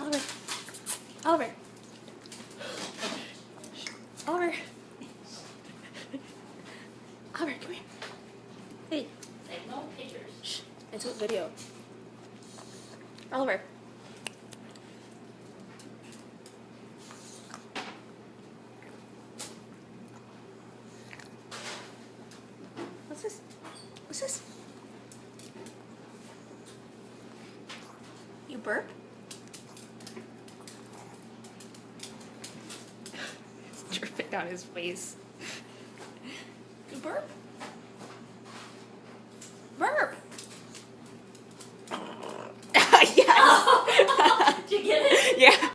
Oliver. Oliver. Oliver. Oliver, come here. Hey. Like, no pictures. Shh. I took video. Oliver. What's this? What's this? You burp? It's dripping down his face. You burp? Burp! Yes! Did you get it? Yeah.